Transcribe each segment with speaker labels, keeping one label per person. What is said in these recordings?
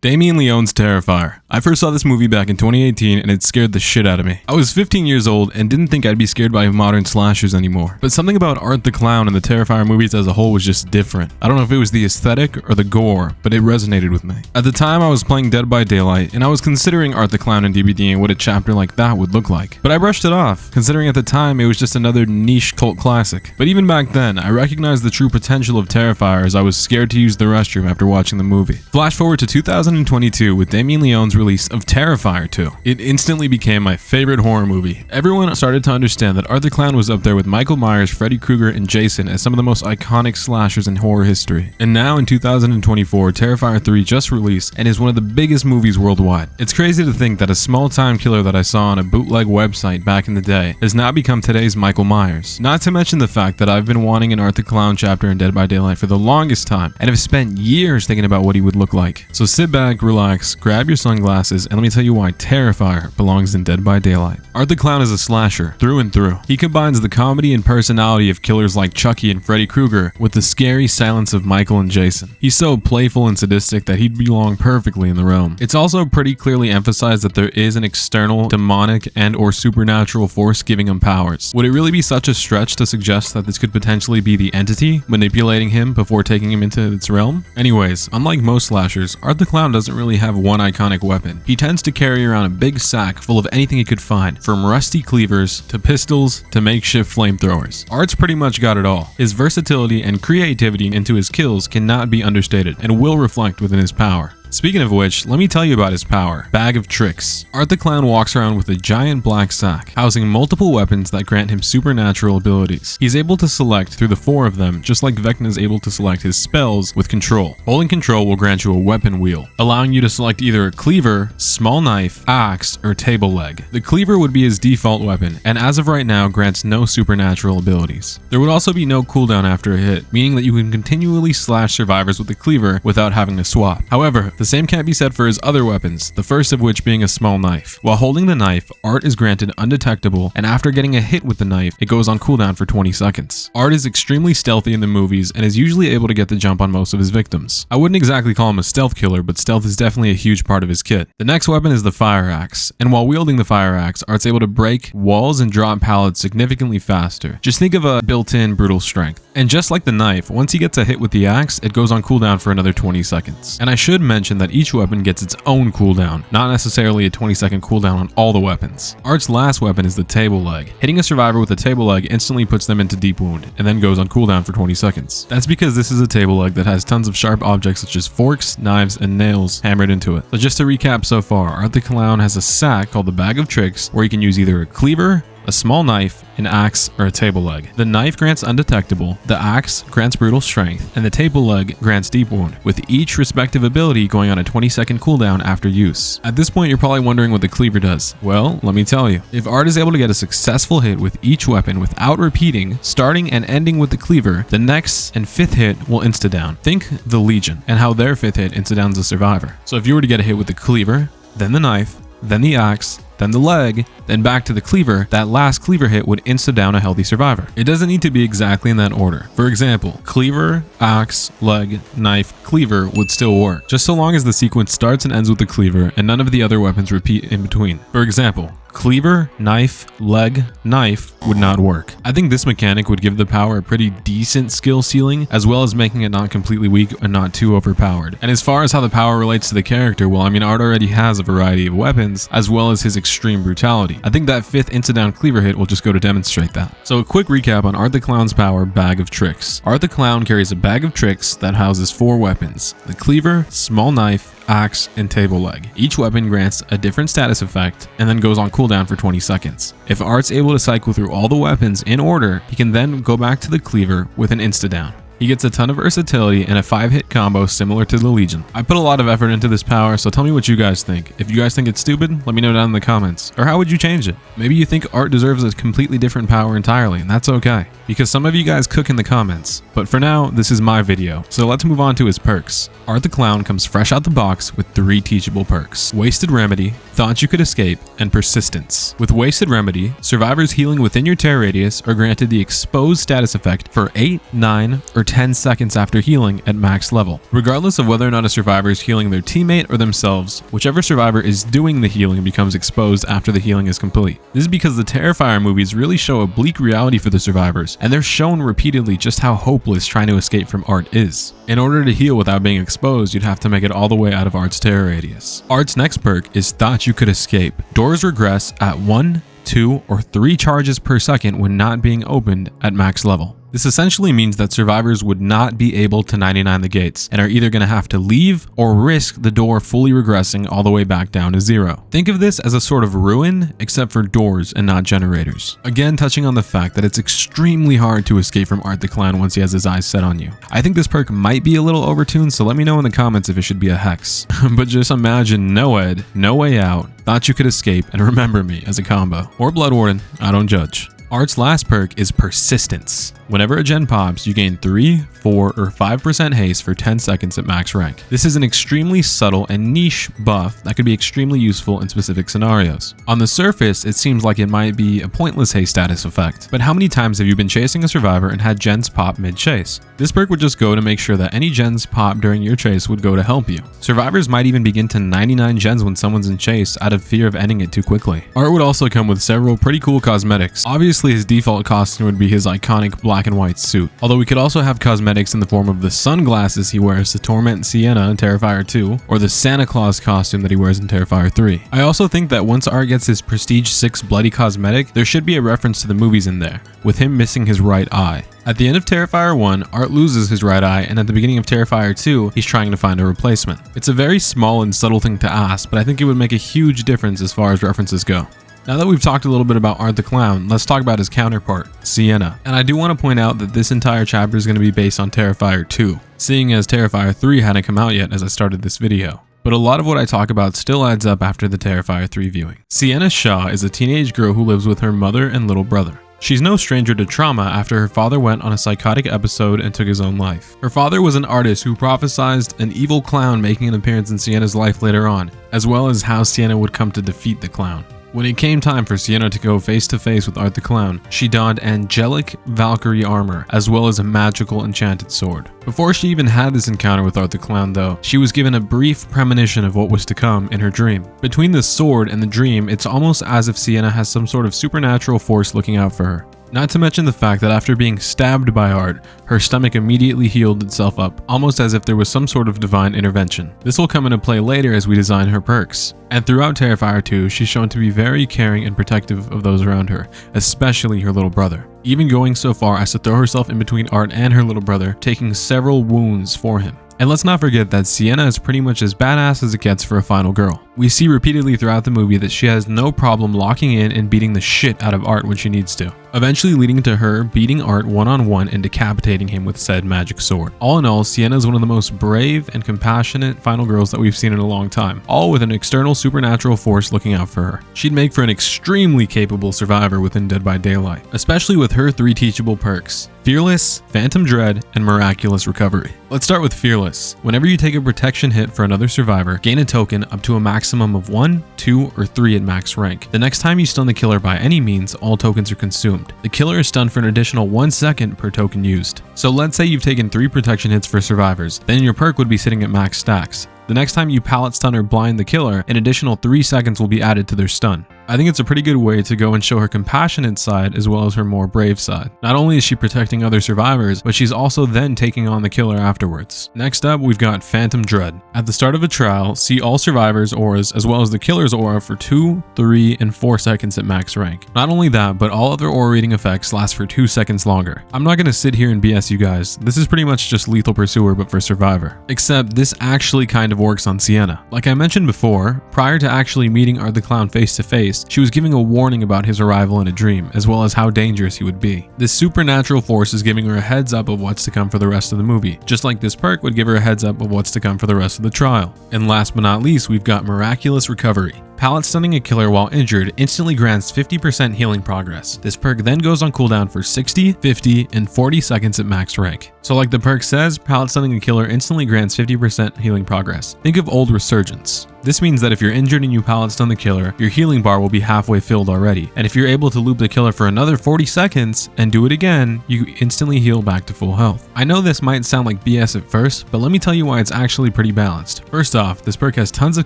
Speaker 1: Damien Leone's Terrifier. I first saw this movie back in 2018 and it scared the shit out of me. I was 15 years old and didn't think I'd be scared by modern slashers anymore. But something about Art the Clown and the Terrifier movies as a whole was just different. I don't know if it was the aesthetic or the gore, but it resonated with me. At the time I was playing Dead by Daylight and I was considering Art the Clown and DVD and what a chapter like that would look like. But I brushed it off, considering at the time it was just another niche cult classic. But even back then, I recognized the true potential of Terrifier as I was scared to use the restroom after watching the movie. Flash forward to 2022 with Damien Leone's release of Terrifier 2. It instantly became my favorite horror movie. Everyone started to understand that Art the Clown was up there with Michael Myers, Freddy Krueger, and Jason as some of the most iconic slashers in horror history. And now in 2024, Terrifier 3 just released and is one of the biggest movies worldwide. It's crazy to think that a small-time killer that I saw on a bootleg website back in the day has now become today's Michael Myers. Not to mention the fact that I've been wanting an Art the Clown chapter in Dead by Daylight for the longest time and have spent years thinking about what he would look like. So sit back, relax, grab your sunglasses, and let me tell you why Terrifier belongs in Dead by Daylight. Art the Clown is a slasher, through and through. He combines the comedy and personality of killers like Chucky and Freddy Krueger with the scary silence of Michael and Jason. He's so playful and sadistic that he'd belong perfectly in the realm. It's also pretty clearly emphasized that there is an external, demonic, and or supernatural force giving him powers. Would it really be such a stretch to suggest that this could potentially be the entity manipulating him before taking him into its realm? Anyways, unlike most slashers, Art the Clown doesn't really have one iconic weapon. He tends to carry around a big sack full of anything he could find, from rusty cleavers to pistols to makeshift flamethrowers. Art's pretty much got it all. His versatility and creativity into his kills cannot be understated and will reflect within his power. Speaking of which, let me tell you about his power, Bag of Tricks. Art the Clown walks around with a giant black sack, housing multiple weapons that grant him supernatural abilities. He's able to select through the 4 of them, just like Vecna is able to select his spells with control. Holding control will grant you a weapon wheel, allowing you to select either a cleaver, small knife, axe, or table leg. The cleaver would be his default weapon, and as of right now grants no supernatural abilities. There would also be no cooldown after a hit, meaning that you can continually slash survivors with the cleaver without having to swap. However, the same can't be said for his other weapons, the first of which being a small knife. While holding the knife, Art is granted undetectable, and after getting a hit with the knife, it goes on cooldown for 20 seconds. Art is extremely stealthy in the movies and is usually able to get the jump on most of his victims. I wouldn't exactly call him a stealth killer, but stealth is definitely a huge part of his kit. The next weapon is the fire axe, and while wielding the fire axe, Art's able to break walls and drop pallets significantly faster. Just think of a built-in brutal strength. And just like the knife, once he gets a hit with the axe, it goes on cooldown for another 20 seconds. And I should mention that each weapon gets its own cooldown, not necessarily a 20-second cooldown on all the weapons. Art's last weapon is the table leg. Hitting a survivor with a table leg instantly puts them into deep wound, and then goes on cooldown for 20 seconds. That's because this is a table leg that has tons of sharp objects such as forks, knives, and nails hammered into it. So just to recap so far, Art the Clown has a sack called the Bag of Tricks, where he can use either a cleaver, a small knife, an axe, or a table leg. The knife grants undetectable, the axe grants brutal strength, and the table leg grants deep wound, with each respective ability going on a 20-second cooldown after use. At this point, you're probably wondering what the cleaver does. Well, let me tell you. If Art is able to get a successful hit with each weapon without repeating, starting and ending with the cleaver, the next and 5th hit will insta-down. Think the Legion, and how their 5th hit insta-downs the survivor. So if you were to get a hit with the cleaver, then the knife, then the axe, then the leg, then back to the cleaver, that last cleaver hit would insta-down a healthy survivor. It doesn't need to be exactly in that order. For example, cleaver, axe, leg, knife, cleaver would still work, just so long as the sequence starts and ends with the cleaver and none of the other weapons repeat in between. For example, cleaver, knife, leg, knife would not work. I think this mechanic would give the power a pretty decent skill ceiling, as well as making it not completely weak and not too overpowered. And as far as how the power relates to the character, well, I mean, Art already has a variety of weapons, as well as his extreme brutality. I think that 5th insta-down cleaver hit will just go to demonstrate that. So a quick recap on Art the Clown's power, Bag of Tricks. Art the Clown carries a bag of tricks that houses 4 weapons: the cleaver, small knife, axe, and table leg. Each weapon grants a different status effect and then goes on cooldown for 20 seconds. If Art's able to cycle through all the weapons in order, he can then go back to the cleaver with an insta-down. He gets a ton of versatility and a 5-hit combo similar to the Legion. I put a lot of effort into this power, so tell me what you guys think. If you guys think it's stupid, let me know down in the comments. Or how would you change it? Maybe you think Art deserves a completely different power entirely, and that's okay, because some of you guys cook in the comments. But for now, this is my video, so let's move on to his perks. Art the Clown comes fresh out the box with 3 teachable perks: Wasted Remedy, Thought You Could Escape, and Persistence. With Wasted Remedy, survivors healing within your terror radius are granted the exposed status effect for 8, 9, or 10 seconds after healing at max level. Regardless of whether or not a survivor is healing their teammate or themselves, whichever survivor is doing the healing becomes exposed after the healing is complete. This is because the Terrifier movies really show a bleak reality for the survivors, and they're shown repeatedly just how hopeless trying to escape from Art is. In order to heal without being exposed, you'd have to make it all the way out of Art's terror radius. Art's next perk is Thought You Could Escape. Doors regress at 1, 2, or 3 charges per second when not being opened at max level. This essentially means that survivors would not be able to 99 the gates and are either going to have to leave or risk the door fully regressing all the way back down to 0. Think of this as a sort of ruin, except for doors and not generators. Again, touching on the fact that it's extremely hard to escape from Art the Clown once he has his eyes set on you. I think this perk might be a little overtuned, so let me know in the comments if it should be a hex. But just imagine Noed, No Way Out, Thought You Could Escape, and Remember Me as a combo. Or Blood Warden, I don't judge. Art's last perk is Persistence. Whenever a gen pops, you gain 3, 4, or 5% haste for 10 seconds at max rank. This is an extremely subtle and niche buff that could be extremely useful in specific scenarios. On the surface, it seems like it might be a pointless haste status effect, but how many times have you been chasing a survivor and had gens pop mid-chase? This perk would just go to make sure that any gens pop during your chase would go to help you. Survivors might even begin to 99 gens when someone's in chase out of fear of ending it too quickly. Art would also come with several pretty cool cosmetics. Obviously, his default costume would be his iconic black and white suit, although we could also have cosmetics in the form of the sunglasses he wears to torment Sienna in Terrifier 2, or the Santa Claus costume that he wears in Terrifier 3. I also think that once Art gets his Prestige 6 bloody cosmetic, there should be a reference to the movies in there, with him missing his right eye. At the end of Terrifier 1, Art loses his right eye, and at the beginning of Terrifier 2, he's trying to find a replacement. It's a very small and subtle thing to ask, but I think it would make a huge difference as far as references go. Now that we've talked a little bit about Art the Clown, let's talk about his counterpart, Sienna. And I do want to point out that this entire chapter is going to be based on Terrifier 2, seeing as Terrifier 3 hadn't come out yet as I started this video. But a lot of what I talk about still adds up after the Terrifier 3 viewing. Sienna Shaw is a teenage girl who lives with her mother and little brother. She's no stranger to trauma after her father went on a psychotic episode and took his own life. Her father was an artist who prophesized an evil clown making an appearance in Sienna's life later on, as well as how Sienna would come to defeat the clown. When it came time for Sienna to go face to face with Art the Clown, she donned angelic Valkyrie armor as well as a magical enchanted sword. Before she even had this encounter with Art the Clown though, she was given a brief premonition of what was to come in her dream. Between the sword and the dream, it's almost as if Sienna has some sort of supernatural force looking out for her. Not to mention the fact that after being stabbed by Art, her stomach immediately healed itself up, almost as if there was some sort of divine intervention. This will come into play later as we design her perks. And throughout Terrifier 2, she's shown to be very caring and protective of those around her, especially her little brother. Even going so far as to throw herself in between Art and her little brother, taking several wounds for him. And let's not forget that Sienna is pretty much as badass as it gets for a final girl. We see repeatedly throughout the movie that she has no problem locking in and beating the shit out of Art when she needs to, eventually leading to her beating Art one-on-one and decapitating him with said magic sword. All in all, Sienna is one of the most brave and compassionate final girls that we've seen in a long time, all with an external supernatural force looking out for her. She'd make for an extremely capable survivor within Dead by Daylight, especially with her 3 teachable perks: Fearless, Phantom Dread, and Miraculous Recovery. Let's start with Fearless. Whenever you take a protection hit for another survivor, gain a token up to a maximum of 1, 2, or 3 at max rank. The next time you stun the killer by any means, all tokens are consumed. The killer is stunned for an additional 1 second per token used. So let's say you've taken 3 protection hits for survivors, then your perk would be sitting at max stacks. The next time you pallet stun or blind the killer, an additional 3 seconds will be added to their stun. I think it's a pretty good way to go and show her compassionate side as well as her more brave side. Not only is she protecting other survivors, but she's also then taking on the killer afterwards. Next up, we've got Phantom Dread. At the start of a trial, see all survivors' auras as well as the killer's aura for 2, 3, and 4 seconds at max rank. Not only that, but all other aura reading effects last for 2 seconds longer. I'm not gonna sit here and BS you guys. This is pretty much just Lethal Pursuer but for survivor. Except this actually kind of works on Sienna. Like I mentioned before, prior to actually meeting Art the Clown face to face, she was giving a warning about his arrival in a dream, as well as how dangerous he would be. This supernatural force is giving her a heads up of what's to come for the rest of the movie, just like this perk would give her a heads up of what's to come for the rest of the trial. And last but not least, we've got Miraculous Recovery. Pallet stunning a killer while injured instantly grants 50% healing progress. This perk then goes on cooldown for 60, 50, and 40 seconds at max rank. So like the perk says, pallet stunning a killer instantly grants 50% healing progress. Think of old resurgence. This means that if you're injured and you pallet stun the killer, your healing bar will be halfway filled already. And if you're able to loop the killer for another 40 seconds and do it again, you instantly heal back to full health. I know this might sound like BS at first, but let me tell you why it's actually pretty balanced. First off, this perk has tons of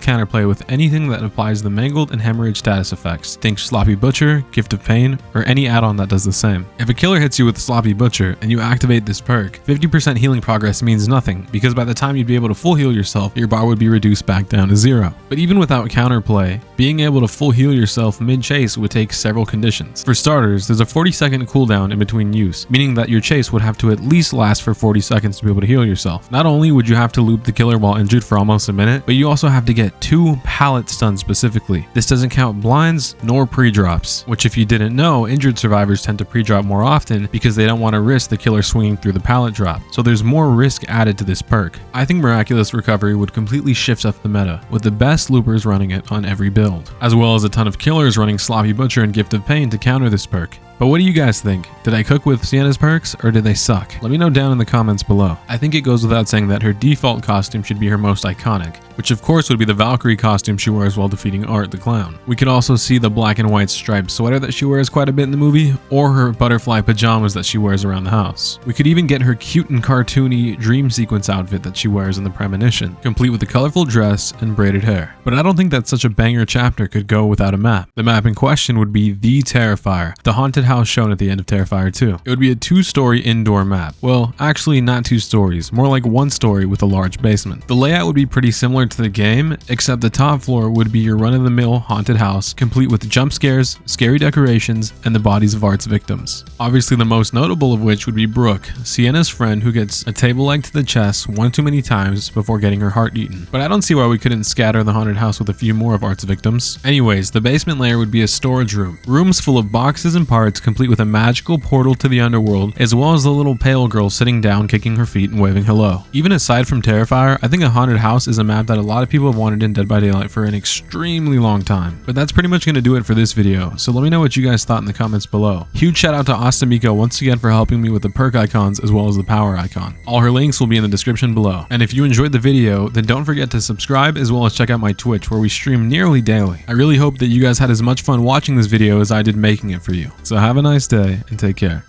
Speaker 1: counterplay with anything that applies the mangled and hemorrhage status effects. Think Sloppy Butcher, Gift of Pain, or any add-on that does the same. If a killer hits you with Sloppy Butcher and you activate this perk, 50% healing progress means nothing, because by the time you'd be able to full heal yourself, your bar would be reduced back down to 0. But even without counterplay, being able to full heal yourself mid-chase would take several conditions. For starters, there's a 40-second cooldown in between use, meaning that your chase would have to at least last for 40 seconds to be able to heal yourself. Not only would you have to loop the killer while injured for almost a minute, but you also have to get 2 pallet stuns specifically. This doesn't count blinds nor pre-drops, which if you didn't know, injured survivors tend to pre-drop more often because they don't want to risk the killer swinging through the pallet drop. So there's more risk added to this perk. I think Miraculous Recovery would completely shift up the meta, with the best loopers running it on every build, as well as a ton of killers running Sloppy Butcher and Gift of Pain to counter this perk. But what do you guys think? Did I cook with Sienna's perks, or did they suck? Let me know down in the comments below. I think it goes without saying that her default costume should be her most iconic, which of course would be the Valkyrie costume she wears while defeating Art the Clown. We could also see the black and white striped sweater that she wears quite a bit in the movie, or her butterfly pajamas that she wears around the house. We could even get her cute and cartoony dream sequence outfit that she wears in the premonition, complete with a colorful dress and braided hair. But I don't think that such a banger chapter could go without a map. The map in question would be the Terrifier, the haunted house shown at the end of Terrifier 2. It would be a 2-story indoor map. Well, actually not 2 stories, more like 1 story with a large basement. The layout would be pretty similar to the game, except the top floor would be your run-of-the-mill haunted house, complete with jump scares, scary decorations, and the bodies of Art's victims. Obviously the most notable of which would be Brooke, Sienna's friend who gets a table leg to the chest one too many times before getting her heart eaten. But I don't see why we couldn't scatter the haunted house with a few more of Art's victims. Anyways, the basement layer would be a storage room. Rooms full of boxes and parts, complete with a magical portal to the underworld, as well as the little pale girl sitting down, kicking her feet and waving hello. Even aside from Terrifier, I think a haunted house is a map that a lot of people have wanted in Dead by Daylight for an extremely long time. But that's pretty much going to do it for this video, so let me know what you guys thought in the comments below. Huge shout out to Astimiko once again for helping me with the perk icons as well as the power icon. All her links will be in the description below. And if you enjoyed the video, then don't forget to subscribe as well as check out my Twitch where we stream nearly daily. I really hope that you guys had as much fun watching this video as I did making it for you. So have a nice day and take care.